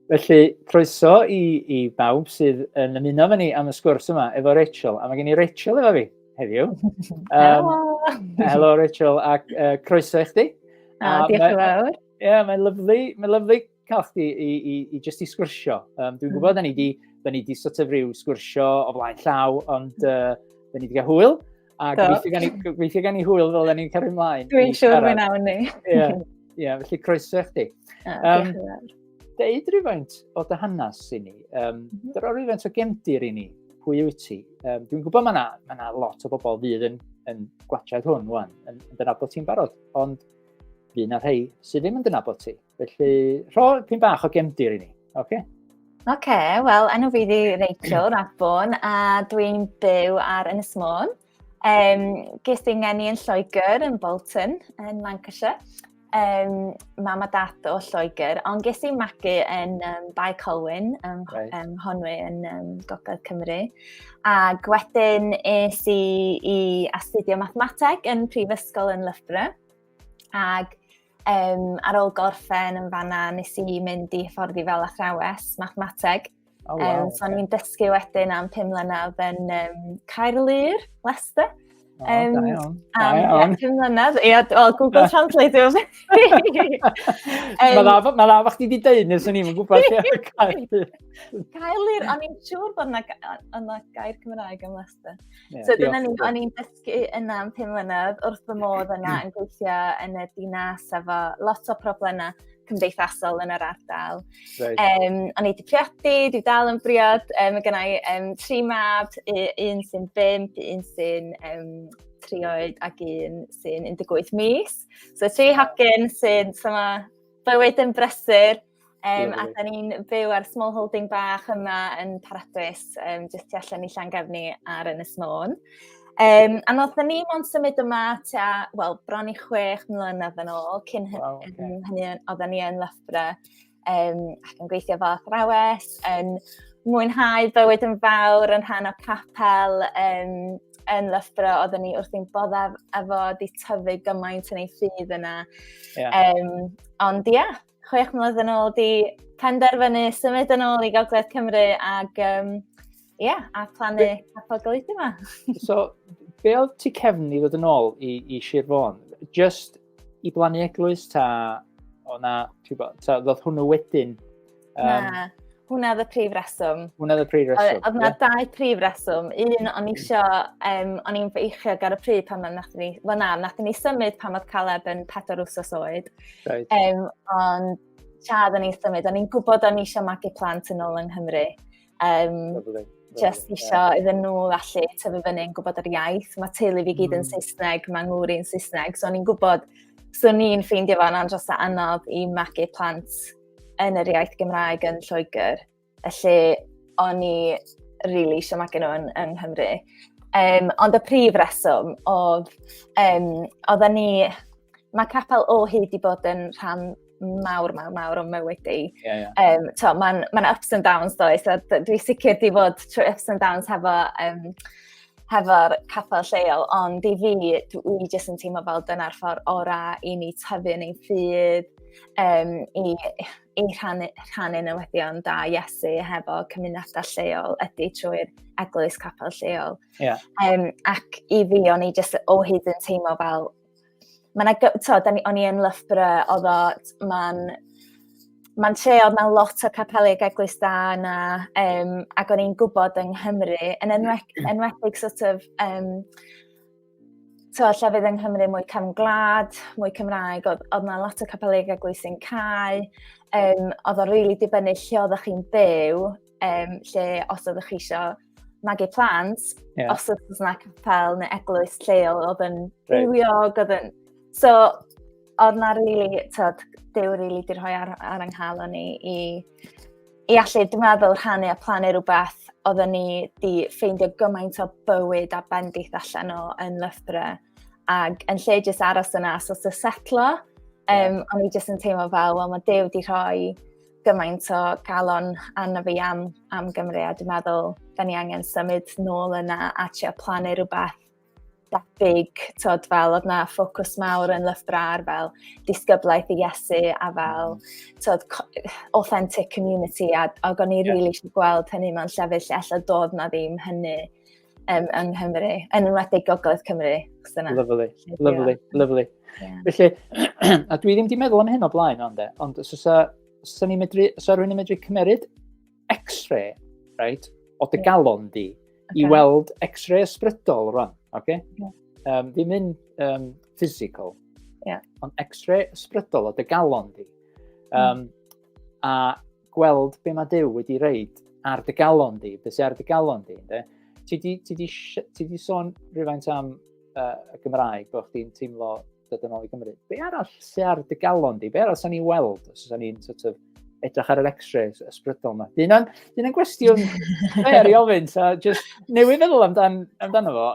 Felly, croeso i bawb sydd yn ymuno efo ni am y sgwrs yma efo Rachel. A mae gen i Rachel efo fi heddiw. Helo Rachel, ac croeso i chdi. Diolch yn fawr. Ie, mae'n lyflu cael chdi i just i sgwrsio. Dwi'n gwybod da ni di sort of rhyw sgwrsio o flaen llaw, ond da ni di gael hwyl. A gobeithio gan i hwyl fel da ni'n cael ymlaen. Dwi'n siŵr mae'n awn ni. Ie, felly croeso i chdi. Diolch yn fawr. Deud rhywfaint o dy hanes i ni. Dyro rhywfaint o gefndir i ni. Pwy wyt ti? Dwi'n gwybod mae yna lot o bobl fydd yn gwachod hwn wan, yn dynabod ti'n barod, ond fydd yna rhai sydd ddim yn dynabod ti. Felly, rho pyn bach o gefndir i ni, oce? Oce, wel, enw fi di Rachel Radbourne, a dwi'n byw ar Ynys Môn. Ges i ngeni yn Lloegr yn Bolton, yn Lancashire. Mam a dat o Lloegr, ond ges i magu yn Bai Colwyn, Honwy yn Gogledd Cymru. Ac wedyn es i astudio mathemateg yn Prifysgol yn Loughborough. Ac ar ôl gorffen yn fanna nes i mynd i hyfforddi fel athrawes mathemateg. So ni'n dysgu wedyn am 5 mlynedd yn Caerlu'r, Leicester. Da iawn. 5 mlynedd, Google Translate yw. Mae dda fach ti di deud nes o'n i'n gwybod Caerlu'r. Caerlu'r, o'n i'n siŵr bod yna gair Cymraeg am Leicester. So dyna ni, o'n i'n dysgu yna am 5 mlynedd wrth fy modd yna yn gweithio yn y dinas efo lot o problemau cymdeithasol yn yr ardal. O'n i wedi priodi, dwi dal yn briod. Mae gen i 3 mab, un sy'n 5, un sy'n 3 oed ac un sy'n 18 mis. So 3 hogyn sy'n bywyd yn brysur. A da ni'n byw ar small holding bach yma yn Paradwys, jyst tu allan i Llangefni ar Ynys Môn. A noddon ni mo'n symud yma bron i 6 mlynedd yn ôl, cyn hynny oedden ni yn Loughborough ac yn gweithio fel athrawes, yn mwynhau bywyd yn fawr yn rhan o capel yn Loughborough, oedden ni wrth i'n boddaf efo di tyfu gymaint yn ei ffydd yna. Ond 6 mlynedd yn ôl di penderfynu symud yn ôl i Gogledd Cymru ac a plannu Capel Goleudy yma. So, be oedd ti cefn i ddod yn ôl i Sir Fôn? Just i blannu eglwys ta ddodd hwnnw wedyn? Na, hwnna oedd y prif reswm. Hwnna oedd y prif reswm? Oedd yna 2 prif reswm. Un, o'n i'n feichiog ar y pryd pan nathon ni symud pan oedd Caleb yn 4 wsos oed. Ond siad o'n i'n symud, o'n i'n gwybod o'n eisiau magu plant yn ôl yng Nghymru. Just eisiau iddyn nhw allu tyfu fyny yn gwybod yr iaith. Mae teulu fi gyd yn Saesneg, mae ngŵr i'n Saesneg. So o'n i'n gwybod, so ni'n ffeindio fo'n andros o anodd i magu plant yn yr iaith Gymraeg yn Lloegr. Felly, o'n i rili eisiau magu nhw yng Nghymru. Ond y prif reswm oedd, mae capel o hyd i bod yn rhan mawr o mywyd i. Mae'n ups and downs does, a dwi sicr di fod trwy ups and downs hefo'r capel lleol, ond i fi, dwi jyst yn teimlo fel dyna'r ffordd ora i ni tyfu yn ein ffydd, i rhannu newyddion da Iesu hefo cymunedau lleol ydy trwy'r eglwys capel lleol. Ac i fi, o'n i jyst o hyd yn teimlo fel o'n i yn Loughborough, mae'n lle oedd na lot o capelig eglwys da yna, ac o'n i'n gwybod yng Nghymru, yn enwedig llefydd yng Nghymru mwy cefn-gwlad, mwy Cymraeg, oedd na lot o capelig eglwys yn cae, oedd o'n rili dibynnu lle oeddech chi'n byw, lle os oeddech chi eisiau magu plant, os oeddech yna capel neu eglwys lleol oedd yn rywiog, so, oedd na Duw rili di rhoi ar ynghalon ni i allu, dwi'n meddwl, rhannu a plannu rhywbeth oedden ni di ffeindio gymaint o bywyd a bendith allan o yn Loughborough. Ac yn lle jyst aros yna, so to setlo, o'n i jyst yn teimlo fel, mae Duw di rhoi gymaint o galon arno fi am Gymru, a dwi'n meddwl, da ni angen symud nôl yna a trio plannu rhywbeth debyg, tod, fel oedd na ffocws mawr yn lyfbrau fel disgyblaeth i Iesu a fel tod, authentic community a o'n i really eisiau gweld hynny mewn llefydd lle allan dod na ddim hynny yng Nghymru, yn enwedig Gogledd Cymru. Lovely. Felly, a dwi ddim wedi meddwl am hyn o blaen ond os rwy'n yn medru cymeryd x-ray, right, o dy galon di, i weld x-ray ysbrydol rwan, ddim yn physical, ond x-ray ysbrydol o dy galon di, a gweld be mae Duw wedi reid ar dy galon di, beth sy'n ar dy galon di, ti di sôn rhywfaint am y Gymraeg, bod chdi'n teimlo dod yn ôl i Gymru. Be arall sy'n ar dy galon di? Be arall sy'n ni weld os sy'n ni'n sort of edrych ar yr x-ray ysbrydol yma? Dyna'n gwestiwn fer i ofyn, so just newydd feddwl amdano fo,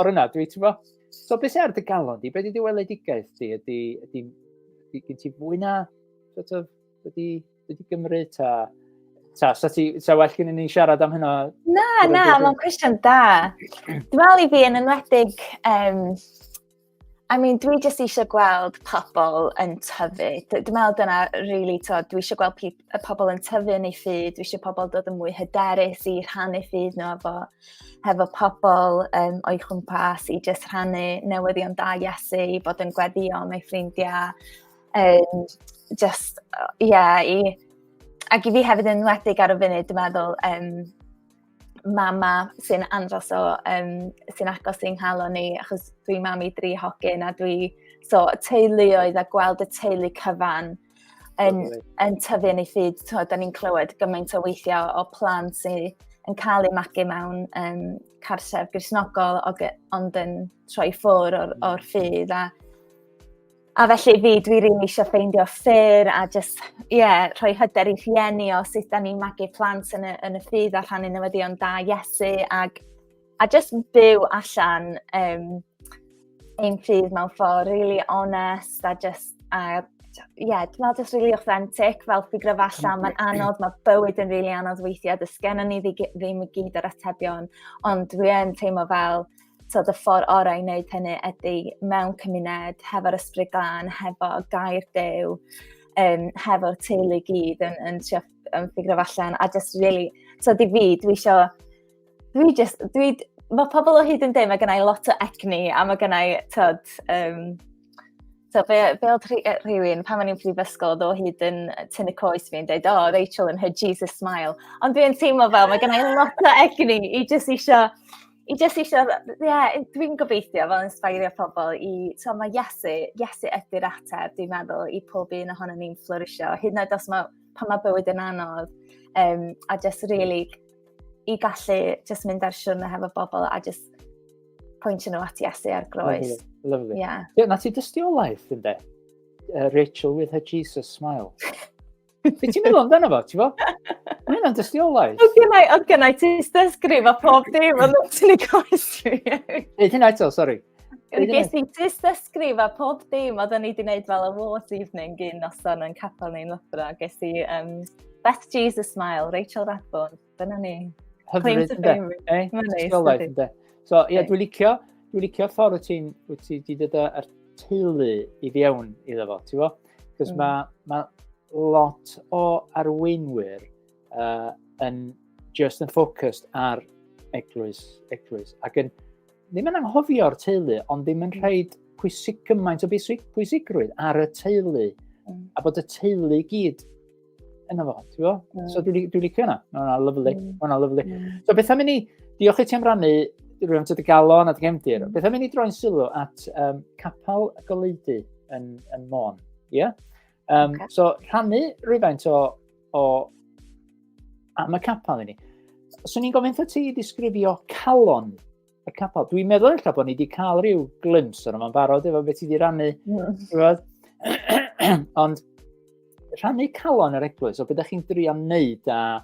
o'r yna, dwi ti'n bo. So beth sy'n ar dy galon di? Be di weledigaeth di? Ydy gen ti fwy na, sort of, ydy Gymru sa well gen ni siarad am hynna? Na, mae'n cwestiwn da. Dwi'n meddwl i fi yn enwedig, dwi jyst eisiau gweld pobl yn tyfu. Dwi'n meddwl dyna really, dwi eisiau gweld pobl yn tyfu yn ei ffydd, dwi eisiau pobl dod yn mwy hyderus i rhannu ffydd nhw hefo pobl o'i chwmpas, i jyst rhannu newyddion da Iesu, i bod yn gweddio mewn ffrindiau. Ac i fi hefyd yn enwedig ar y funud, dwi'n meddwl, mama sy'n andros sy'n agos i'n chalon ni, achos dwi mami 3 hogyn a teuluoedd a gweld y teulu cyfan yn tyfu yn ei ffydd. Da ni'n clywed gymaint o weithiau o plant sy'n cael eu magu mewn cartref Gristnogol ond yn troi ffwr o'r ffydd. A felly dwi rili eisiau ffeindio ffyr a rhoi hyder i rhieni o sut da ni'n magu plant yn y ffydd a rhannu newyddion da Iesu a just byw allan ein ffydd mewn ffordd really honest a dwi'n meddwl just really authentic fel ffigraf allan. Mae'n anodd, mae bywyd yn really anodd weithiau, sgenna ni ddim i gyd yr atebion, ond dwi yn teimlo fel y ffordd orau i wneud hynny ydy mewn cymuned, hefo'r ysbryd glân, hefo gair Duw, hefo'r teulu gyd yn ffigraf allan. A just really, di fi, mae pobl o hyd yn dweud, mae gennau lot o egni, a mae gennau, be oedd rhywun, pan o'n i'n prifysgol, oedd o hyd yn tynnu coes fi'n dweud, Rachel and her Jesus smile. Ond dwi'n teimlo fel, mae gennau lot o egni i just eisiau, dwi'n gobeithio fel inspirio pobl mae Iesu ydy'r ateb, dwi'n meddwl, i pob un ohono ni'n fflorisio. Hyd yn oed os pan mae bywyd yn anodd, a just really, i gallu just mynd ar siwrna hefo bobl a just pwyntio nhw at Iesu ar groes. Lovely. Na ti dystiolaeth, ynddo? Rachel with her Jesus smile. Be ti'n meddwl amdano fo, ti'n fo? Mae hynna'n dystiolaeth. Oedd gennau tystysgrif a pob dim ond ti'n ei coes fi. Hynna eto, sori. Ges i tystysgrif a pob dim oedd ni wedi gwneud fel awards evening gyn noson yn Capel ni'n lyfra. Ges i Beth Jesus Smile, Rachel Radbourne. Dyna ni. Hyfryd, ynddo? Dystiolaeth, ynddo? So, dwi'n licio ffordd wyt ti wedi dod ar teulu i fiewn iddo fo, ti'n fo? Cos mae lot o arweinwyr yn focused ar eglwys. Ac ddim yn anghofio'r teulu, ond ddim yn rhaid gymaint o pwysigrwydd ar y teulu. A bod y teulu gyd yna fo, ti'n fo? So dwi'n licio hynna. Mae'n lyflu. So beth am i ni, diolch i ti am rannu rhywun sydd y galon a dy gefndir. Beth am i ni droi'n sylw at Capel Goleudy Môn. So rhannu rhywfaint am y capel i ni. So ni'n gofyn ti disgrifio calon y capel. Dwi'n meddwl eich bod ni wedi cael rhyw glims o'n yma'n barod efo beth ti wedi rannu. Ond rhannu calon yr eglwys, o beth ydych chi'n drio wneud a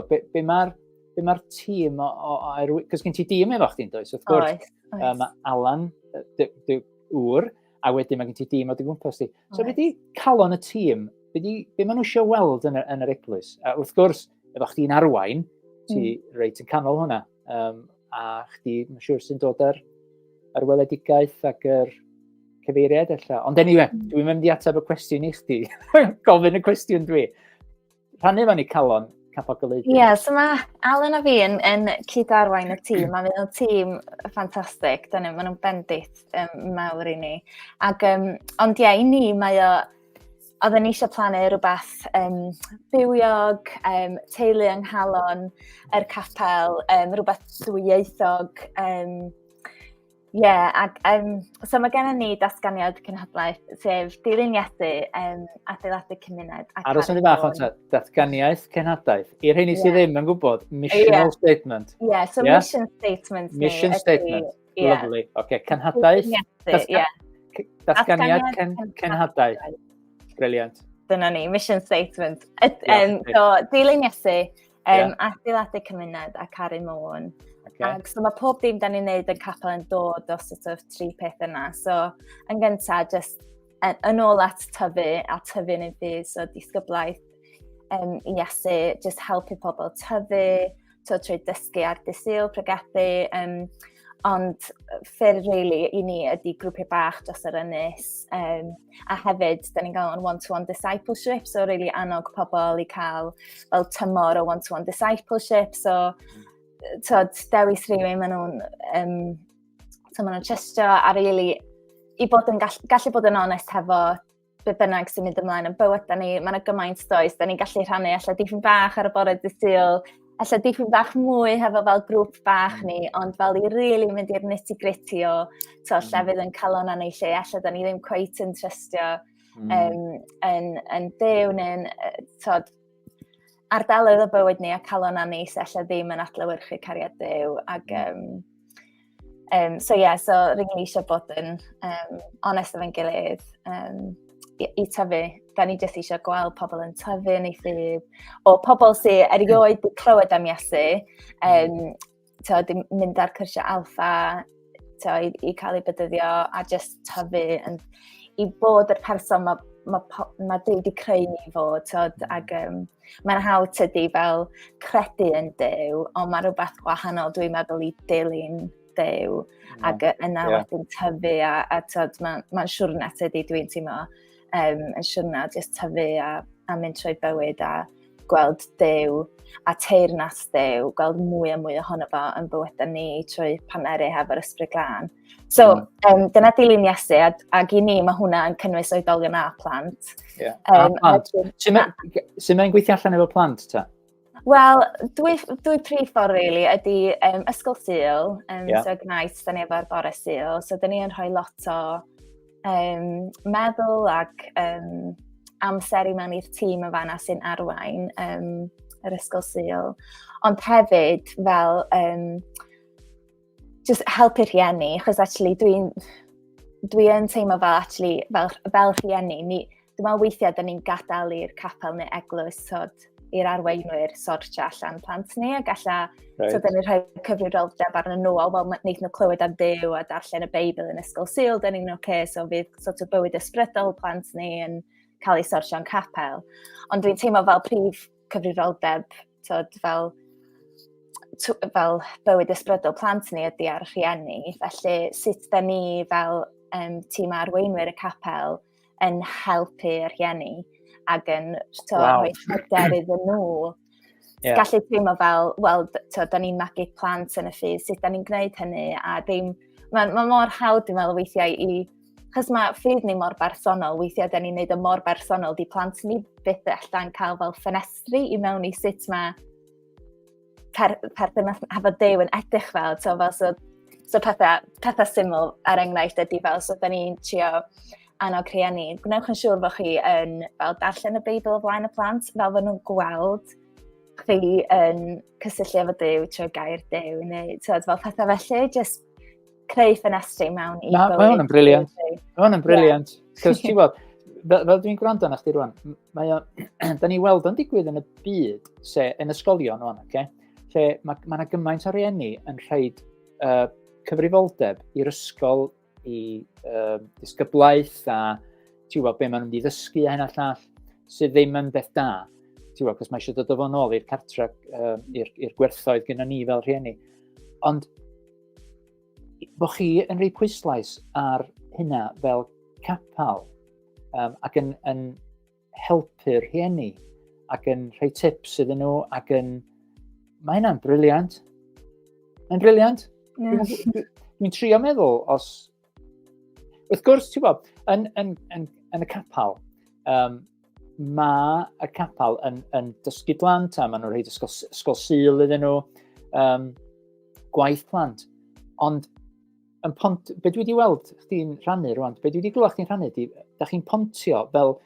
be mae'r tîm cos gen ti dîm efo chdi'n does, wrth gwrs. Mae Alan, ŵr, a wedyn mae gen ti dîm o dy gwmpas ti. So be di calon y tîm, be maen nhw eisiau weld yn yr eglwys? Wrth gwrs, efo chdi'n arwain, ti reit yn canol hwnna, a chdi, mae'n siŵr sy'n dod ar yr weledigaeth ac yr cyfeiriad ella. Ond anyway, dwi'n mynd i ateb y cwestiwn i chdi. Gofyn y cwestiwn dwi. Rhannu fan i calon Capel Goleudy. Ie, so mae Alan a fi yn cyd-arwain y tîm. Mae nhw'n tîm ffantastig. Maen nhw'n bendith mawr i ni. Ond ie, i ni mae oedden ni eisiau plannu rhywbeth bywiog, teulu yng nghalon yr capel, rhywbeth dwyieithog. So mae gennym ni datganiad cynhadlaeth, sef diluniaethu adeiladu cymuned. Aros yn ei bach, datganiaeth cenhadaeth. I'r rheini sydd ddim yn gwybod, missional statement. So mission statement. Mission statement, lovely. Cenhadaeth, datganiad cenhadaeth. Brilliant. Dyna ni, mission statement. So diluniaethu, adeiladu cymuned a caru Môn. So mae pob dim da ni'n neud yn capel yn dod o sort of 3 peth yna. So yn gyntaf, just yn ôl at tyfu, a tyfu yn ei fydd, so disgyblaeth i Iesu, just helpu pobl tyfu, trwy dysgu ar dysil, pregethu, ond ffyrdd really i ni ydi grwpiau bach dros yr Ynys, a hefyd, da ni'n gael one-to-one discipleship, so really annog pobl i cael fel tymor o one-to-one discipleship, so dewis rhywun maen nhw'n trystio a really i bod yn gallu bod yn onest hefo be bynnag sy'n mynd ymlaen yn bywyd da ni, mae'n gymaint does, da ni'n gallu rhannu alla dipyn bach ar y bore dysil, alla dipyn bach mwy hefo fel grŵp bach ni, ond fel i really mynd i'r nitty-gritty o llefydd yn calon a neu lle, alla da ni ddim cweit yn trystio yn Duw neu'n ardaloedd o bywyd ni a calon a ni lle ddim yn adlewyrchu cariad Duw. So rydyn ni eisiau bod yn onest efo'n gilydd i tyfu. Da ni jyst eisiau gweld pobl yn tyfu yn ei ffydd. O pobl sy'n erioed di clywed am Iesu, di mynd ar cyrsiau alpha, i cael ei bydyddio a jyst tyfu i bod yr person mae Duw wedi creu ni fod, ac mae'n hawdd tydi fel credu yn Duw, ond mae rhywbeth gwahanol dwi'n meddwl i dilyn Duw, ac yna wedyn tyfu, a mae'n siwrna tydi dwi'n teimlo, yn siwrna jyst tyfu a mynd trwy bywyd a gweld Duw, a teyrnas Duw, gweld mwy a mwy ohono fo yn bywydau ni trwy paneru hefo'r ysbryd glân. So, dyna dilyn Iesu, ac i ni mae hwnna yn cynnwys oedolion a plant. A plant. Sut mae'n gweithio allan efo plant ta? Wel, dwy prif ffordd rili ydy ysgol Sul, so gnaeth da ni efo'r bore Sul, so da ni yn rhoi lot o meddwl ac amser i mewn i'r tîm y fanna sy'n arwain yr ysgol Sul, ond hefyd fel just helpu rhieni, achos actually dwi yn teimlo fel rhieni, dwi'n meddwl weithiau da ni'n gadael i'r capel neu eglwys i'r arweinwyr sortio allan plant ni, ac da ni'n rhoi cyfrifoldeb arnyn nhw, wel wneud nhw clywed am Duw a darllen y Beibl yn ysgol Sul, da ni'n so fydd sort of bywyd ysbrydol plant ni yn cael ei sortio yn capel. Ond dwi'n teimlo fel prif cyfrifoldeb, fel bywyd ysbrydol plant ni ydy ar rhieni, felly sut da ni fel tîm arweinwyr y capel yn helpu y rhieni ac yn rhoi hyderydd yn nhw. Gallu teimlo fel, wel, da ni'n magu plant yn y ffydd, sut da ni'n gwneud hynny, a mae mor hawdd dwi'n meddwl weithiau chos mae ffydd ni mor bersonol, weithiau da ni'n neud o mor bersonol, di plant ni byth allan cael fel ffenestri i mewn i sut mae perthyn hefo Duw yn edrych fel, so pethau syml ar enghraifft ydy fel, so da ni'n trio annog rhieni, gwnewch yn siŵr bod chi yn fel darllen y Beibl o flaen y plant, fel fod nhw'n gweld chi yn cysylltu efo Duw trwy gair Duw, neu fel pethau felly, just creu ffenestri mewn i bywyd. Mae hwn yn briliant. Mae hwn yn briliant. Cos ti'n gweld, fel dwi'n gwrando na chdi rwan, da ni weld o'n digwydd yn y byd, yn ysgolion o'n, lle mae yna gymaint o rhieni yn rhaid cyfrifoldeb i'r ysgol i disgyblaeth a be maen nhw'n mynd i ddysgu a hyn a llall sydd ddim yn beth da. Cos mae eisiau dod o fo nôl i'r cartra, i'r gwerthoedd gyda ni fel rhieni. Ond bod chi yn rhoi pwyslais ar hynna fel capel ac yn helpu'r rhieni ac yn rhoi tips iddyn nhw ac mae hynna'n briliant. Mae'n briliant. Dwi'n trio meddwl os... Wrth gwrs, ti'n bod, yn y capel, mae y capel yn dysgu plant a maen nhw'n rhaid ysgol sul iddyn nhw, gwaith plant. Ond be dwi wedi weld chdi'n rhannu rwan, be dwi wedi glywed chdi'n rhannu, da chi'n pontio fel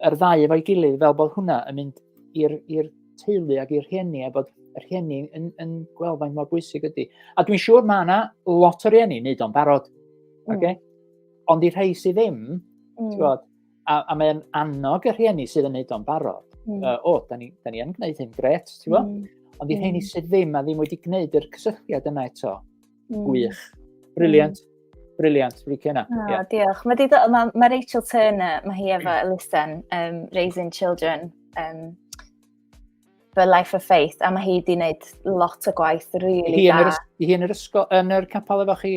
yr ddau efo'i gilydd fel bod hwnna yn mynd i'r teulu ac i'r rhieni a bod y rhieni yn gweld faint mor bwysig ydy. A dwi'n siŵr mae yna lot o rhieni yn neud o'n barod. Okay? Ond i rhai sydd ddim, a mae'n annog y rhieni sydd yn neud o'n barod. Da ni yn gwneud hyn gret, ti'n bod? Ond i rhieni sydd ddim a ddim wedi gwneud yr cysylltiad yna eto. Gwych. Briliant. Briliant, really yna. Diolch. Mae Rachel Turner, mae hi efo elusen, Raising Children, for Life of Faith, a mae hi wedi gwneud lot o gwaith really da. Hi yn yr capel efo chi?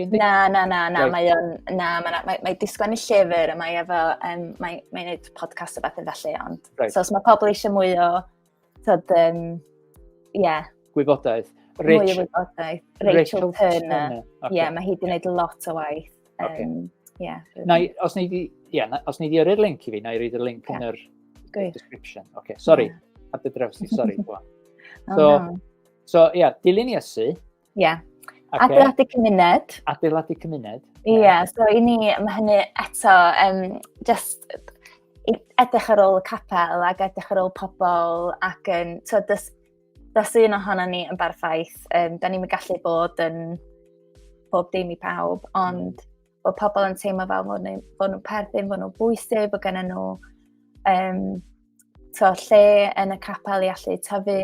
Mae disgwennu llyfr, a mae gwneud podcast o beth felly, ond. So os mae pobl eisiau mwy o, gwybodaeth. Mwy o wybodaeth. Rachel Turner. Mae hi wedi gwneud lot o waith. Os ni di yrru'r link i fi, na i reid y link yn yr description. Sorry, at y draws ni, sorry. Dilyn Iesu. Adeiladu cymuned. Adeiladu cymuned. So i ni, mae hynny eto, just edrych ar ôl y capel ac edrych ar ôl pobl ac does un ohono ni yn barffaith. Da ni'n gallu bod yn bob dim i pawb, ond bod pobl yn teimlo fel bod nhw'n perthyn, bod nhw'n bwysig, bod gen nhw lle yn y capel i allu tyfu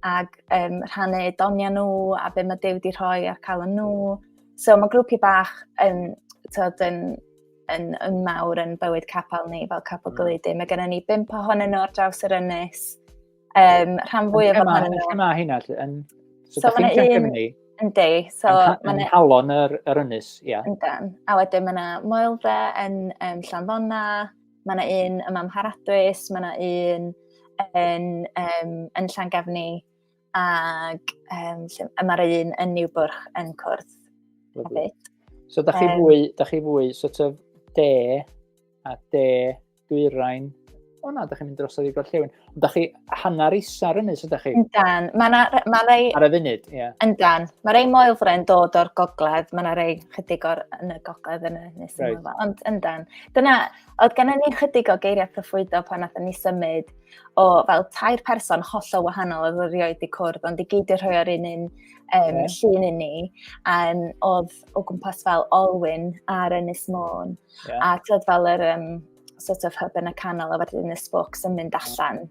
ac rhannu donia nhw a be mae Duw wedi rhoi ar chalon nhw. So mae grwpi bach yn mawr yn bywyd capel ni fel Capel Goleudy. Mae gen ni 5 ohonyn nhw ar draws yr Ynys. Rhan fwyaf ohonyn nhw. Lle mae hynna? So da chi'n Cefni? Yndi. Yn chalon yr Ynys, ia. Yndan. A wedyn mae yna Moelfre yn Llanddonna, mae yna un ym Mharadwys, mae yna un yn Llangefni, ac mae'r un yn Niwbwrch yn Cwrdd. So da chi fwy sort of de a de dwyrain. Da chi'n mynd drosodd i gorllewin. Ond da chi hanner isa'r Ynys, ydych chi? Yndan. Ar y funud, ie. Yndan. Mae rei Moelfre yn dod o'r gogledd, mae yna rei chydig yn y gogledd yn y Ynys. Ond yndan. Oedd gen ni chydig o geiriau proffwydo pan nathon ni symud o fel 3 person hollol wahanol oedd rioed i cwrdd, ond i gyd i rhoi ar un llun i ni. Oedd o gwmpas fel Olwyn ar Ynys Môn. A tyd fel yr sort of hub yn y canol a wedyn Ynys Books yn mynd allan.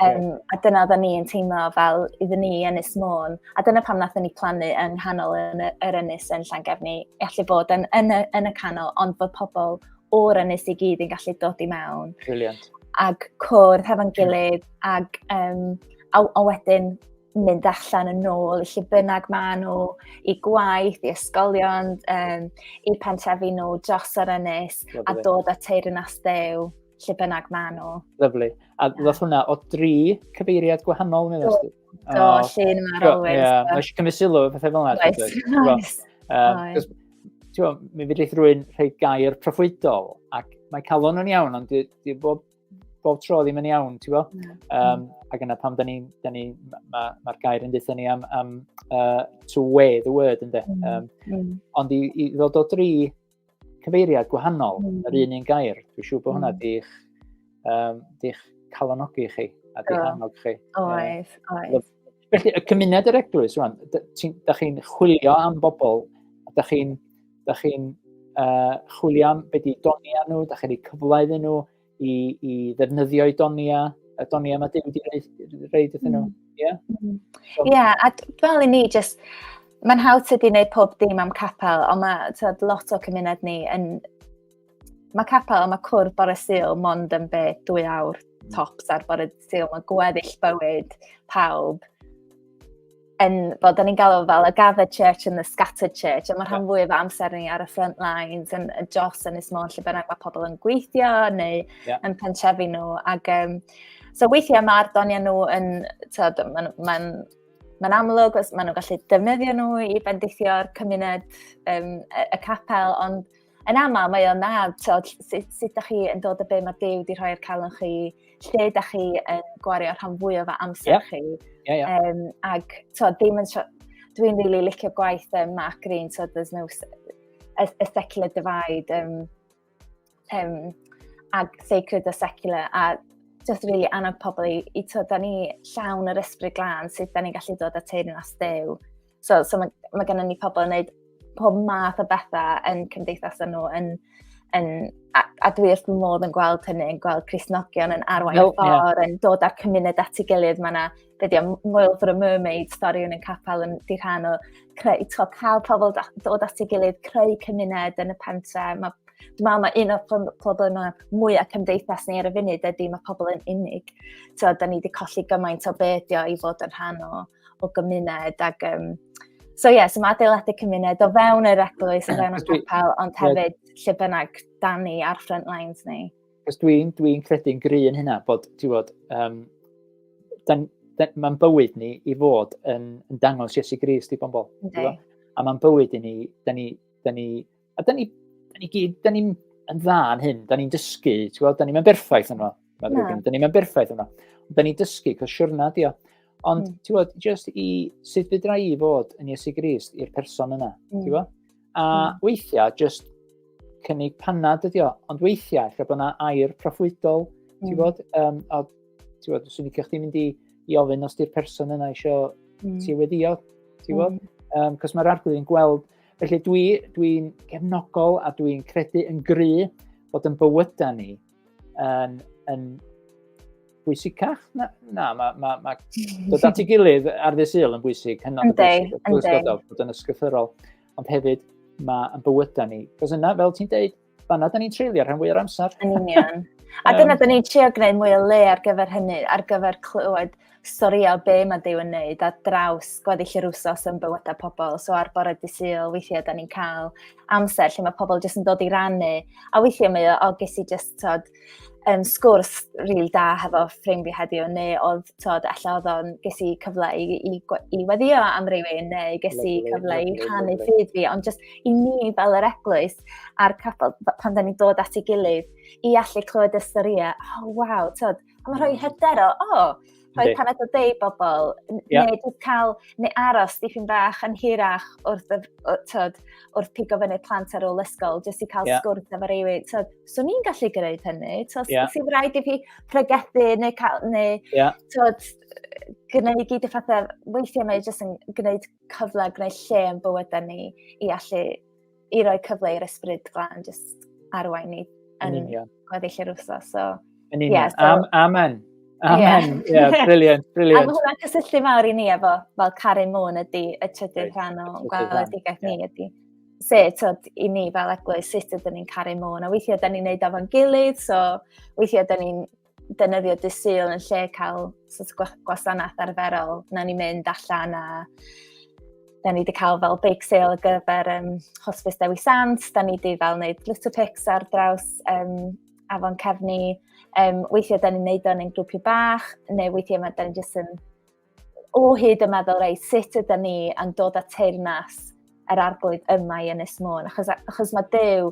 A dyna oedden ni'n teimlo fel iddyn ni Ynys Môn. A dyna pam nathon ni plannu yng nghanol yr Ynys yn Llangefni. Allu bod yn y canol, ond bod pobl o'r Ynys i gyd yn gallu dod i mewn. Brilliant. Ac cwrdd hefo'n gilydd, ac a wedyn mynd allan yn ôl, i lle bynnag ma nhw, i gwaith, i ysgolion, i pentrefi nhw dros yr Ynys, a dod at Teyrnas Dduw, lle bynnag ma nhw. Lyfli. A ddoth hwnna o 3 cyfeiriad gwahanol? Llun yma'r Olwyn. Mae eisiau cymryd sylw o bethau fel yna. Mi fydd rhywun rhoi gair proffwydol, ac mae calon yn iawn, ond bob tro ddim yn iawn, ti'n bo? Ac yna pam mae'r gair yn dweud ni am to weigh the word, ynddo. Ond i ddod o 3 cyfeiriad gwahanol, yr un gair, dwi'n siŵr bod hwnna di'ch calonogi chi a di'ch annog chi. Oes. Felly, y cymuned yr eglwys, da chi'n chwilio am bobl, da chi'n chwilio am beth i donia nhw, da chi'n cyfle iddyn nhw i ddefnyddio i donia, y donia mae Duw wedi reid iddyn nhw. A fel i ni, mae'n hawdd sydd wedi gwneud pob dim am capel, ond mae lot o cymuned ni mae capel, mae cwrdd bore Sul mond yn 2 awr tops ar bore Sul, mae gweddill bywyd pawb fel da ni'n galw fel y gathered church and the scattered church, a mae'r rhan fwyaf amser ni ar y front lines yn dros Ynys Môn lle bynnag mae pobl yn gweithio neu yn pentrefi nhw. So weithiau mae'r doniau nhw mae'n amlwg, maen nhw'n gallu defnyddio nhw i fendithio'r cymuned y capel, ond yn aml mae o'n sut ydych chi yn dod o be mae Duw wedi rhoi'r calon chi, lle ydych chi yn gwario rhan fwyaf o amser chi. Ac dwi'n really licio gwaith Mark Green, so there's no a secular divide ag sacred a secular, a just really annog pobl i da ni llawn yr ysbryd glân sut da ni'n gallu dod at teyrnas Duw. So mae gennym ni pobl yn gwneud pob math o bethau yn cymdeithas nhw, a dwi wrth fy modd yn gweld hynny, yn gweld Cristnogion yn arwain ffordd, yn dod â'r cymuned at ei gilydd. Mae yna, Moel for a Mermaid, stori yn y capel yn di rhan o cael pobl dod at ei gilydd, creu cymuned yn y pentre. Dwi'n meddwl mae un o'r problemau mwyaf cymdeithas ni ar y funud ydy mae pobl yn unig. So, da ni wedi colli gymaint o bedio i fod yn rhan o gymuned. So mae adeiladu cymuned o fewn yr eglwys, o fewn y capel, ond hefyd lle bynnag dan ni ar front lines ni. Cos dwi'n credu'n gry yn hynna bod, mae'n bywyd ni i fod yn dangos Iesu Grist i bobl. A mae'n bywyd i ni, da ni'n dda yn hyn, da ni'n dysgu, da ni'n berffaith yno. Da ni'n berffaith yno. Da ni'n dysgu, cos siwrna di o. Ond, just i sut fydra i fod yn Iesu Grist i'r person yna, a weithiau, just cynnig panad ydi o, ond weithiau, lle bod yna air proffwydol, swn i'n chdi mynd i ofyn os di'r person yna eisiau ti weddio, cos mae'r Arglwydd yn gweld, felly dwi'n gefnogol a dwi'n credu yn gry bod yn bywyda ni yn bwysicach? Mae dod at ei gilydd ar ddydd Sul yn bwysig, hynod o bwysig, bod yn ysgrythurol, ond hefyd mae'n bywyda ni. Cos yna, fel ti'n deud, fanna da ni'n treulio rhan fwy o'r amser. Yn union. A dyna da ni'n trio gwneud mwy o le ar gyfer hynny, ar gyfer clywed storïau o be mae Duw yn wneud, a draws gweddill yr wsos yn bywydau pobl. So ar bore dydd Sul, weithiau da ni'n cael amser lle mae pobl jyst yn dod i rannu, a weithiau mae o ges i jyst sgwrs rili da hefo ffrind fi heddiw, neu ges i cyfle i weddio am rywun, neu ges i cyfle i rhannu ffydd fi, ond just i ni fel yr eglwys a'r capel, pan da ni'n dod at ei gilydd, i allu clywed y storïau, waw, a mae'n rhoi hyder rhoi paned o deu bobl, neu aros dipyn bach yn hirach wrth pigo fyny plant ar ôl ysgol, jyst i cael sgwrs efo rywun. So ni'n gallu gwneud hynny. Sy'n rhaid i fi pregethu neu gwneud gyd y pethau. Weithiau mae jyst yn gwneud cyfle, gwneud lle yn bywydau ni i allu i roi cyfle i'r ysbryd glân, jyst arwain ni yn gweddill yr wsos. Amen. Amen. Brilliant. A mae hwnna'n cysylltu mawr i ni efo, fel Caru Môn ydy y trydydd rhan o gweledigaeth ni ydy. I ni fel eglwys, sut ydyn ni'n Caru Môn. A weithiau da ni'n neud efo'n gilydd, so weithiau da ni'n defnyddio dydd Sul yn lle cael gwasanaeth arferol. Na ni'n mynd allan a da ni wedi cael fel bake sale ar gyfer Hospice Dewi Sant. Da ni wedi fel wneud little pics ar draws afon cefni. Weithiau da ni'n neud o'n ein grwpio bach, neu weithiau da ni jyst yn o hyd yn meddwl sut ydyn ni yn dod at teyrnas yr Arglwydd yma i Ynys Môn. Achos mae Duw,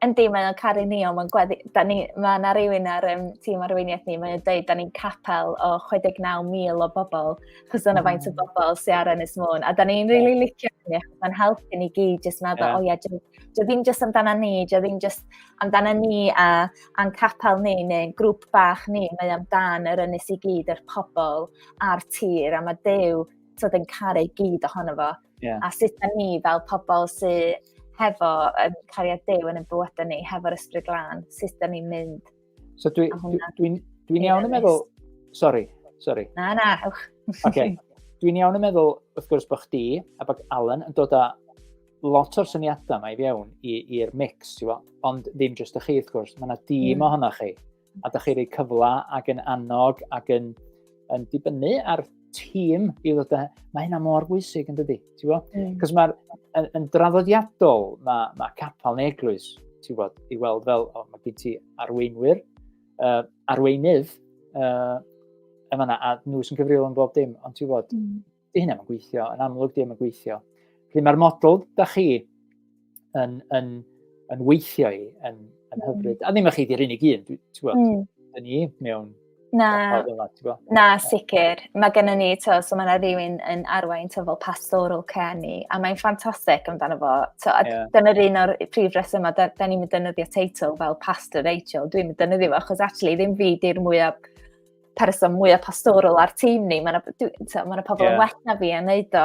mae'n caru ni, ond mae yna rhywun ar tîm arweiniaeth ni, mae'n dweud da ni'n capel o 69,000 o bobl, achos dyna faint o bobl sy'n ar Ynys Môn. A da ni'n rili licio ni, achos mae'n helpu ni gyd jyst meddwl, dio ddim jyst amdana ni, dio ddim jyst amdana ni a'n capel ni, neu'n grŵp bach ni, mae amdan yr Ynys i gyd, yr pobl a'r tir, a mae Duw yn caru gyd ohono fo. A sut da ni fel pobl sy'n hefo cariad Duw yn y bywydau ni, hefo'r ysbryd glân, sut da ni'n mynd. So dwi'n iawn yn meddwl... Sorry. Na, ewch. Dwi'n iawn yn meddwl, wrth gwrs, bod chdi a bod Alan yn dod â lot o'r syniadau yma i fewn i'r mix, ond ddim jyst y chi, wrth gwrs. Mae yna dîm ohonoch chi, a da chi rei cyfla ac yn annog ac yn dibynnu ar tîm i ddod â, mae hynna mor bwysig yn dydi, ti'n gwybod? Cos yn draddodiadol, mae capel neu eglwys, ti'n gwybod, i weld fel, mae gen ti arweinwyr, arweinydd, a nhw sy'n cyfrifol yn bob dim, ond ti'n gwybod, di hynna mae'n gweithio, yn amlwg di hynna mae'n gweithio. Felly mae'r model da chi yn weithio i, yn hyfryd, a ddim y chi di'r unig un, ti'n gwybod, dyn ni mewn. Na, sicr. Mae gennym ni, so mae yna rhywun yn arwain fel pastoral care ni, a mae'n ffantastig amdano fo. Dyna'r un o'r prif reswm yma, da ni'n mynd defnyddio teitl fel Pastor Rachel. Dwi'n mynd defnyddio fo, achos actually ddim fi di'r person mwyaf pastoral ar tîm ni. Mae yna pobl yn well na fi yn neud o.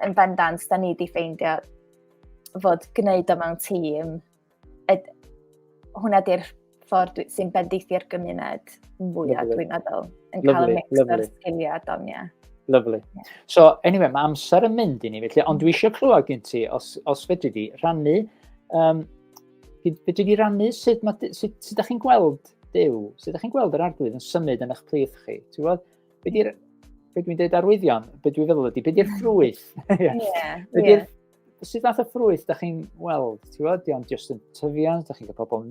Yn bendant, da ni wedi ffeindio fod gwneud o mewn tîm. Hwna di'r ffordd sy'n bendithio'r gymuned fwyaf, dwi'n meddwl, yn cael y mix o'r sgiliau am, Lovely. So, anyway, mae amser yn mynd i ni, felly, ond dwi eisiau clywed gen ti, os fedri di, rhannu, fedri di rannu sut ydych chi'n gweld Duw, sut ydych chi'n gweld yr Arglwydd yn symud yn eich plith chi, ti'n gwybod? Be dwi'n dweud arwyddion, be dwi'n feddwl ydy, be di'r ffrwyth? Sut fath o ffrwyth ydych chi'n weld, ti'n gwybod? Di ond jyst yn tyfiant, ydych chi'n cael pobl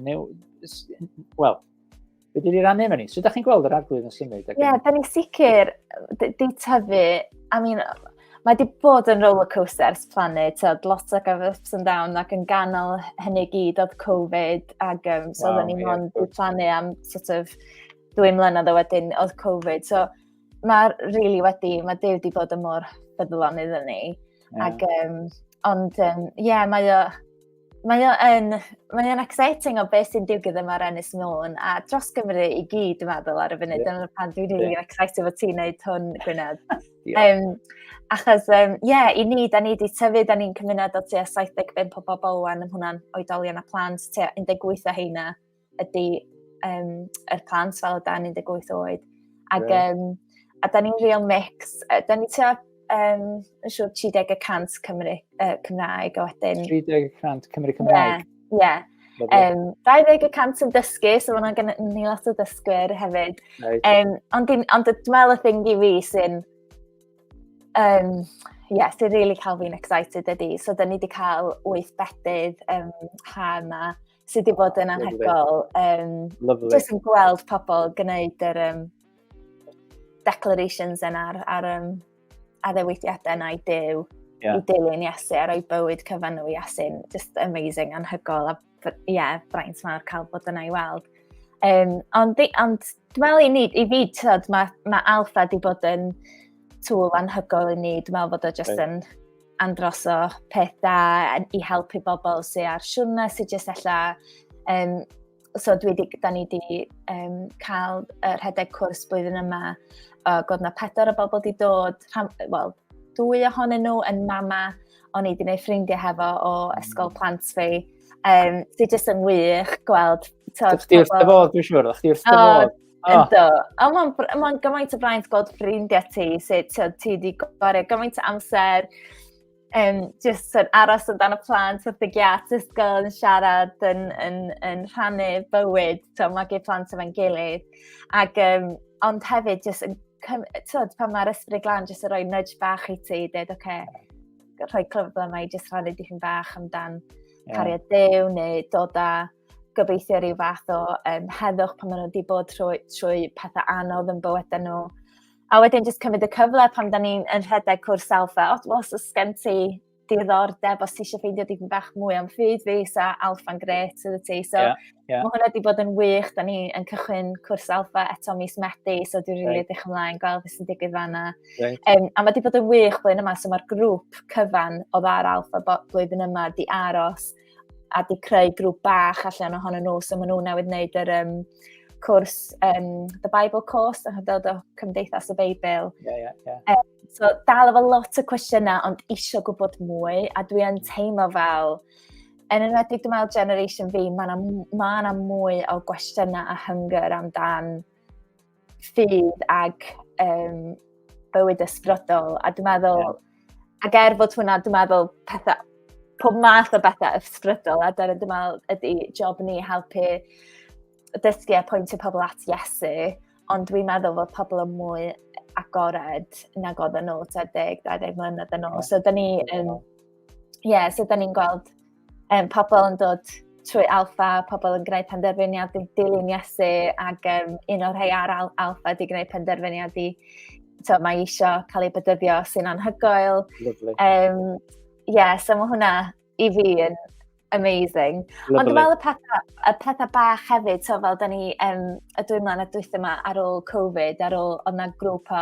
Wel, be di'r rannu efo ni? Sut ydych chi'n gweld yr Arglwydd yn symud? Da ni sicr di tyfu, mae di bod yn rollercoaster ers plannu, lot o ups and down, ac yn ganol hynny gyd oedd Covid, ac so oedden ni mond di plannu am sort of 2 mlynedd o wedyn oedd Covid. So mae really mae Duw di bod yn mor ffyddlon iddyn ni. Ac, ond, mae o'n exciting o beth sy'n digwydd yma'r Ynys Môn, a dros Gymru i gyd, dwi'n meddwl, ar y funud. Dyna'r pan dwi'n really excited fod ti'n neud hwn, Gwynedd. Achos, i ni, da ni wedi tyfu, da ni'n cymuned o tua 75 o bobl wan, yn hwnna'n oedolion a plant, tua 18 o heina ydy yr plant fel da 18 oed. Ac, a da ni'n real mix, da ni tua yn siŵr 30% Cymraeg o wedyn. 30% Cymraeg? Ie. 20% yn dysgu, so mae'n gen ni lot o dysgwyr hefyd. Ond dwi'n meddwl y thing i fi sy'n sy'n really cael fi'n excited ydi. So, da ni wedi cael 8 bedydd ha yma sydd wedi bod yn anhygoel. Jyst yn gweld pobl gwneud yr declarations yna ar ddeweithiadau yna i Duw, i dilyn Iesu, a roi bywyd cyfan nhw i Iesu'n just amazing, anhygoel, a braint mawr cael bod yna i weld. Ond dwi'n meddwl i fi, mae Alpha wedi bod yn tŵl anhygoel i ni, dwi'n meddwl bod o just yn andros o peth da i helpu bobl sy'n ar siwrna, sy'n just ella. So da ni wedi cael rhedeg cwrs blwyddyn yma, gwrdd na 4 o bobl wedi dod, 2 ohonyn nhw yn mama, o'n i wedi gwneud ffrindiau hefo o ysgol plant fi. Sy'n just yn wych gweld. Chdi wrth dy fod, dwi'n siŵr, chdi wrth dy fod. Ynddo. Mae'n gymaint o braint gweld ffrindiau ti, sut ti wedi gwario gymaint o amser, just aros amdano plant wrth y giat ysgol yn siarad, yn rhannu bywyd, mae gen plant efo'n gilydd. Ac, ond hefyd, just pan mae'r ysbryd glan, just yn rhoi nudge bach i ti, dweud, rhoi clyfr yma i just rhannu dipyn bach amdan cariad Duw, neu dod â gobeithio rhyw fath o heddwch pan maen nhw wedi bod trwy pethau anodd yn bywydau nhw. A wedyn jyst cymryd y cyfle pan da ni'n rhedeg cwrs Alpha. Os gen ti diddordeb, os ti eisiau ffeindio dipyn bach mwy am ffyd fi, sa Alpha'n gret sydd ti. So mae hwnna wedi bod yn wych. Da ni'n cychwyn cwrs Alpha eto mis Medi, so dwi'n rili edrych ymlaen gweld beth sy'n digwydd fan'na. A mae wedi bod yn wych blwyddyn yma, so mae'r grŵp cyfan o ddar Alpha blwyddyn yma di aros a di creu grŵp bach allan ohonyn nhw, so maen nhw newydd wneud yr cwrs The Bible Course, yn hyfryd o Cymdeithas y Beibl. So dal efo lot o cwestiynau, ond isio gwybod mwy, a dwi yn teimlo fel, yn enwedig dwi'n meddwl generation fi, mae yna mwy o gwestiynau a hynger amdan ffydd ag bywyd ysbrydol, a dwi'n meddwl, ag fod hwnna, dwi'n meddwl pethau, pob math o bethau ysbrydol, a dyna dwi'n meddwl ydy job ni helpu dysgu a pwyntio pobl at Iesu, ond dwi'n meddwl fod pobl yn mwy agored nag oedd yn nhw 10-20 mlynedd yn ôl. So, da ni'n gweld pobl yn dod trwy alpha, pobl yn gwneud penderfyniad i dilyn Iesu, ac un o'r rhai ar alpha di gwneud penderfyniad i mae eisiau cael ei bedyddio sy'n anhygoel. So mae hwnna i fi yn amazing. Ond dwi'n meddwl y pethau bach hefyd, fel da ni y dwy'n dwytha yma ar ôl Covid, ar ôl oedd yna grŵp o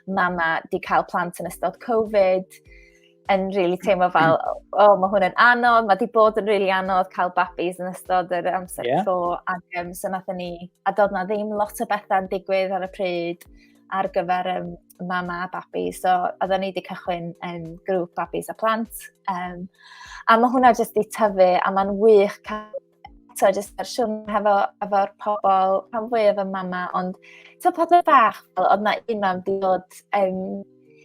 mama di cael plant yn ystod Covid, yn really teimlo fel, mae hwn yn anodd, mae di bod yn really anodd cael babis yn ystod yr amser tro, ac so nathon ni, a doedd na ddim lot o bethau'n digwydd ar y pryd ar gyfer mama a babi, so oedden ni wedi cychwyn grŵp babis a plant, a mae hwnna jyst di tyfu, a mae'n wych cael jyst ar siwrn efo'r pobl, rhan fwy efo mama, ond pobl bach, oedd na un mam di dod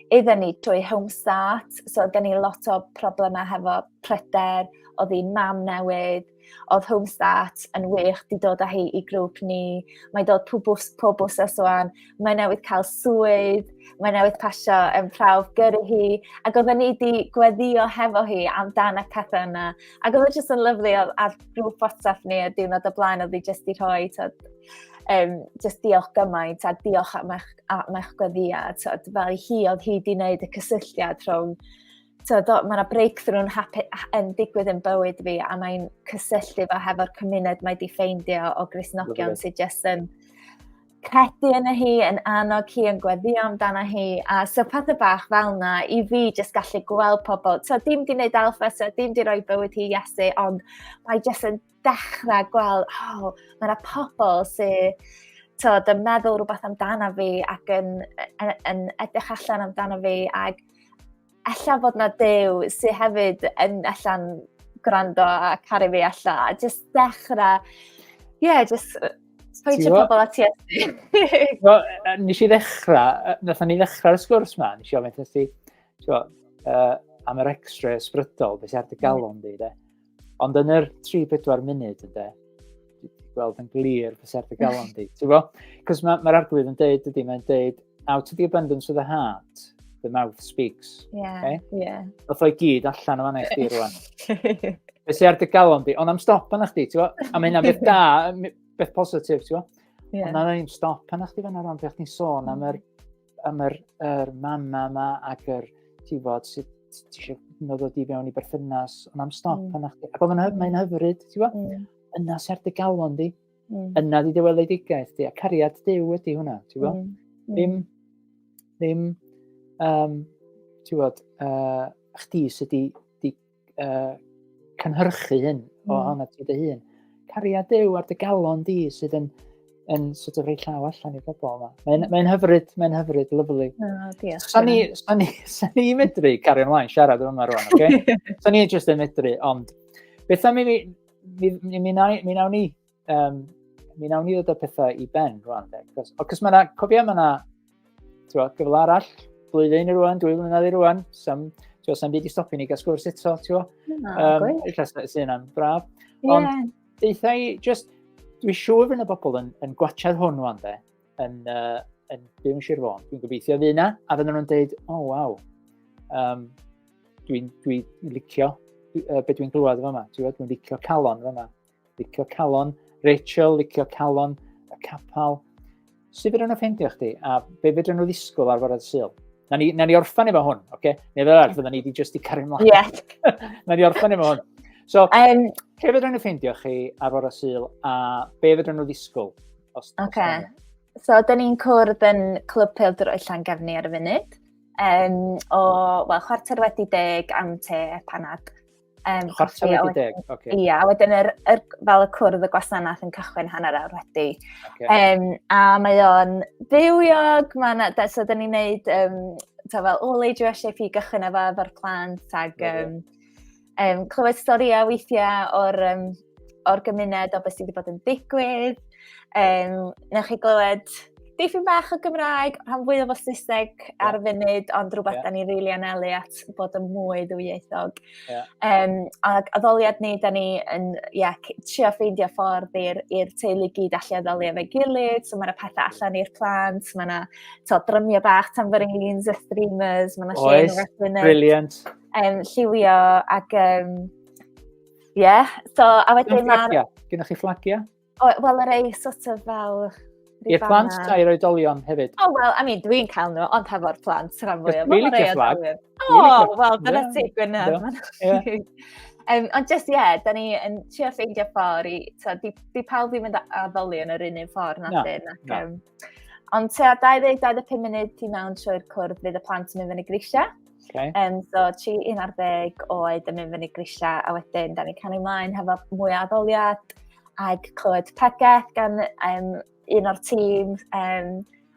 iddyn ni trwy homestart, so oedd gen i lot o problemau hefo pryder, oedd hi'n mam newydd, oedd homestart yn wych di dod â hi i grŵp ni, mae dod pob wsos wan, mae newydd cael swydd, mae newydd pasio yn prawf gyrru hi, ac oedden ni di gweddio hefo hi amdan y pethau yna, ac oedd e jyst yn lyflu ar grŵp WhatsApp ni a diwrnod o blaen, oedd hi jyst i rhoi just diolch gymaint a diolch am eich gweddiad, fel hi oedd hi di wneud y cysylltiad rhwng, mae yna breakthrough yn digwydd yn bywyd fi, a mae'n cysylltu fo hefo'r cymuned mae di ffeindio o Gristnogion sydd jyst yn credu yna hi, yn annog hi, yn gweddio amdana hi, a so pethau bach fel yna, i fi jyst gallu gweld pobl, dim di wneud alpha, dim di roi bywyd hi Iesu, ond mae jyst yn dechrau gweld, mae yna pobl sydd yn meddwl rhywbeth amdana fi ac yn edrych allan amdana fi, ac ella fod na Duw sydd hefyd yn allan gwrando a caru fi allan, a jyst dechrau, jyst pwyntio pobl at Iesu. Nes i ddechrau, nathon ni ddechrau'r sgwrs ma, nes i ofyn ti, am yr extra ysbrydol, beth sy'n ar dy galon di, de. Ond yn yr 3-4 munud, ynddo, dwi'n gweld yn glir beth sy'n ar dy galon di. Cos mae'r Arglwydd yn deud, mae'n deud, out of the abundance of the heart, the mouth speaks. Oedd o'i gyd allan o fanna i chdi rwan. Beth sy'n ar dy galon di, ond am stop yna chdi, a mae hynna'n beth da, beth positif, ond na ddim stop yna chdi fanna rwan, beth ni'n sôn am yr mama yma ac yr tifod sydd ti eisiau ddod i fewn i berthynas, ond am stop yna chdi. Ac mae'n hyfryd, yna sy'n ar dy galon di, yna di dy weledigaeth di, a cariad Duw ydi hwnna, ddim chdi sydd di cynhyrchu hyn o honna ti dy hun. Cariad Duw ar dy galon di sydd yn sort of rei llaw allan i'r bobl yma. Mae'n hyfryd, lyflu. Sa ni medru cario ymlaen siarad yma rwan, oce? Sa ni jyst yn medru, ond beth am mi nawn ni ddod o pethau i ben rwan, cos cofia mae'na gyfle arall, blwyddyn i rwan, 2 blynedd i rwan, sa'n byd i stopio ni gael sgwrs eto, sy'n am braf. Ond deitha i, dwi'n siŵr fy'n y bobl yn gwachad hwn rwan, yn byw yn Sir Fôn. Dwi'n gobeithio fydd yna, a fydden nhw'n dweud, waw, dwi'n licio beth dwi'n glywed yma. Dwi'n licio calon yma. Licio calon Rachel, licio calon y Capel. Sut fydden nhw'n ffeindio chdi, a be fydden nhw ddisgwyl ar fyrraedd Sul? Na ni orffan efo hwn, oce? Neu fel arall, fydden ni wedi just i cario ymlaen. Na ni orffan efo hwn. So, lle fydden nhw ffeindio chi ar fyrraedd Sul, a be fydden nhw ddisgwyl? So, da ni'n cwrdd yn Clwb Pêl-droed Llangefni ar y funud. O 10:15 am te panad. 10:15, oce. Ia, wedyn fel y cwrdd y gwasanaeth yn cychwyn 1:30 wedi. A mae o'n ddiwiog, so da ni'n neud fel all-age worship i gychwyn efo'r plant, ag clywed storïau weithiau o'r gymuned o beth sydd wedi bod yn digwydd. Newch chi glywed diffyn bach o Gymraeg, rhan fwy o Saesneg ar y funud, ond rhywbeth da ni rili anelu at bod yn mwy ddwyieithog. Ac addoliad ni, da ni yn trio ffeindio ffordd i'r teulu gyd allu addoli efo'i gilydd, so mae'na pethau allan i'r plant, mae'na drymio bach tambourines, y streamers, mae'na lle yn wrthyn brilliant. Lliwio ac so a wedyn mae'r... Gynnwch chi fflagia? Wel, yr ei sort of fel... I'r plant ta'r oedolion hefyd? Wel, dwi'n cael nhw, ond hefo'r plant rhan fwyaf. Really good flag. Wel, dyna ti Gwynedd. Ond just, da ni yn trio ffeindio ffordd di pawb ddim yn addoli yn yr un ffordd na dyn. Ond 25 munud ti mewn trwy'r cwrdd fydd y plant yn mynd fyny grisia. So, 11 oed yn mynd fyny grisia, a wedyn da ni canu ymlaen hefo mwy o addoliad ag clywed pegeth gan un o'r tîm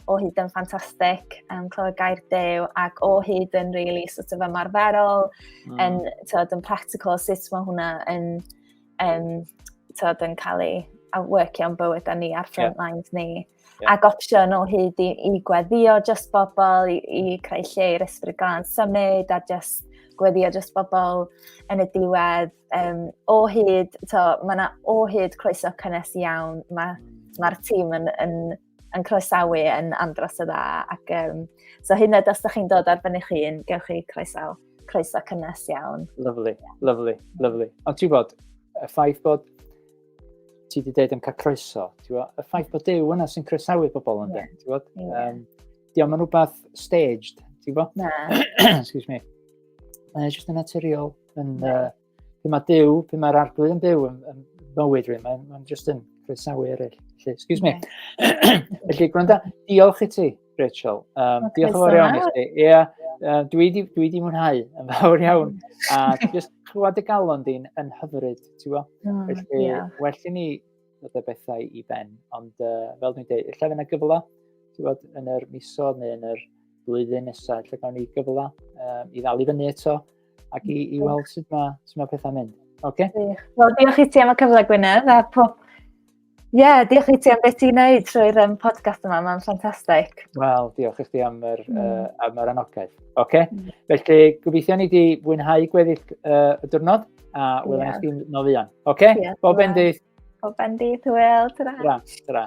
o hyd yn ffantastig, clywed gair Duw, ac o hyd yn really sort of ymarferol, yn practical, sut mae hwnna yn cael ei workio yn bywyd a ni ar front lines ni. Ac opsiwn o hyd i gweddio just bobl, i creu lle i'r ysbryd glân symud, a just gweddio just bobl yn y diwedd. O hyd, mae yna o hyd croeso cynnes iawn, mae'r tîm yn croesawu yn andros o dda. Ac, so hynny, os ydych chi'n dod ar fyny chi'n, gewch chi croeso cynnes iawn. Lovely. Ond ti'n bod, y ffaith bod ti wedi dweud yn cael croeso, y ffaith bod Duw yna sy'n croesawu pobl yn dweud, ti'n bod? Diolch yn rhywbeth staged, ti'n bod? Na. Excuse me. Mae'n just yn naturiol. Pe mae Duw, pe mae'r Arglwydd yn byw yn bywyd rhywun, mae'n just yn croesawu eraill. Excuse me. Felly, gwranda, diolch i ti, Rachel. Diolch yn fawr iawn i ti. Dwi di mwynhau yn fawr iawn. A just clywed y galon di'n yn hyfryd, ti'n bo? Felly, well i ni ddod y bethau i ben. Ond fel dwi'n dweud, illa fyna gyfla, ti'n bod, yn yr misodd neu yn yr blwyddyn nesaf, illa gawn ni gyfla i ddal i fyny eto ac i weld sut mae pethau'n mynd. Oce? Wel, diolch i ti am y cyfle, Gwynedd, a diolch i ti am beth ti'n gwneud trwy'r podcast yma, mae'n ffantastig. Wel, diolch i ti am yr anogaeth. Oce? Felly, gobeithio ni wedi fwynhau gweddill y diwrnod, a welen i chdi'n nofio. Oce? Bob bendith. Bob bendith, Hwyl. Tara.